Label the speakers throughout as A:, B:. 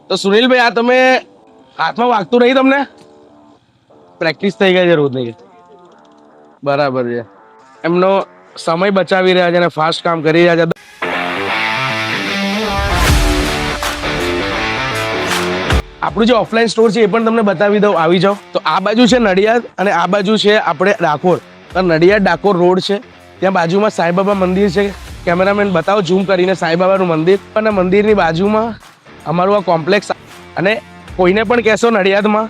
A: તો સુનિલભાઈ, આ તમે હાથમાં વાગતું નહીં તમને? પ્રેક્ટિસ થઈ ગઈ છે રોજની? બરાબર છે. એમનો સમય બચાવી રહ્યા છે અને ફાસ્ટ કામ કરી રહ્યા છે. આપણું જે ઓફલાઈન સ્ટોર છે એ પણ તમને બતાવી દઉં. આવી જાઓ. તો આ બાજુ છે નડિયાદ અને આ બાજુ છે આપણે ડાકોર. તો નડિયાદ ડાકોર રોડ છે, ત્યાં બાજુમાં સાંઈબાબા મંદિર છે. કેમેરામેન બતાવો ઝૂમ કરીને સાંઈબાબાનું મંદિર. અને મંદિરની બાજુમાં અમારું આ કોમ્પ્લેક્સ. અને કોઈને પણ કહેશો નડિયાદમાં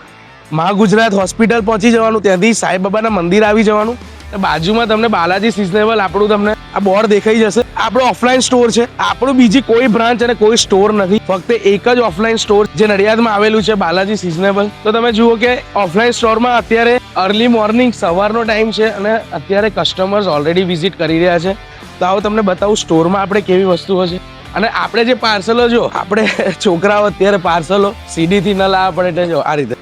A: મહાગુજરાત હોસ્પિટલ પહોંચી જવાનું, ત્યાંથી સાંઈબાબાના મંદિર આવી જવાનું. બાજુમાં તમને બાલાજી સિઝનેબલ આપણું તમને આ બોર્ડ દેખાઈ જશે. આપણો ઓફલાઈન સ્ટોર છે. આપણું બીજી કોઈ બ્રાન્ચ અને કોઈ સ્ટોર નથી, ફક્ત એક જ ઓફલાઈન સ્ટોર જે નડિયાદમાં આવેલું છે, બાલાજી સિઝનેબલ. તો તમે જુઓ કે ઓફલાઈન સ્ટોરમાં અત્યારે અર્લી મોર્નિંગ સવારનો ટાઈમ છે અને અત્યારે કસ્ટમર્સ ઓલરેડી વિઝિટ કરી રહ્યા છે. તો આવો તમને બતાવું સ્ટોરમાં આપણે કેવી વસ્તુઓ છે. અને આપણે જે પાર્સલો, જો આપણે છોકરાઓ અત્યારે પાર્સલો સીડીથી ન લાવવા પડે, જો આ રીતે.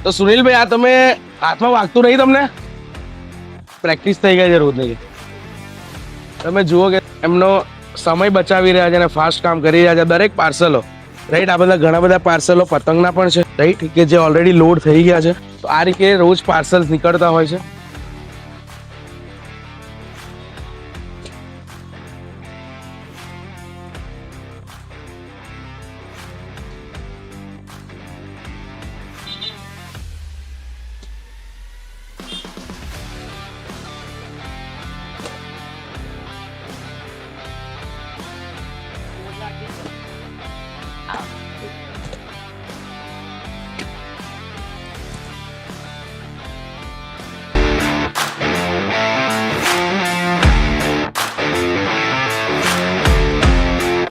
A: તો સુનિલભાઈ, આ તમે હાથમાં વાગતું નહીં તમને? પ્રેક્ટિસ થઈ ગઈ છે રોજની? તમે જુઓ કે એમનો સમય બચાવી રહ્યા છે અને ફાસ્ટ કામ કરી રહ્યા છે. દરેક પાર્સલો રાઈટ, આ બધા ઘણા બધા પાર્સલો પતંગના પણ છે રાઈટ, કે જે ઓલરેડી લોડ થઈ ગયા છે. તો આ રીતે રોજ પાર્સલ્સ નીકળતા હોય છે.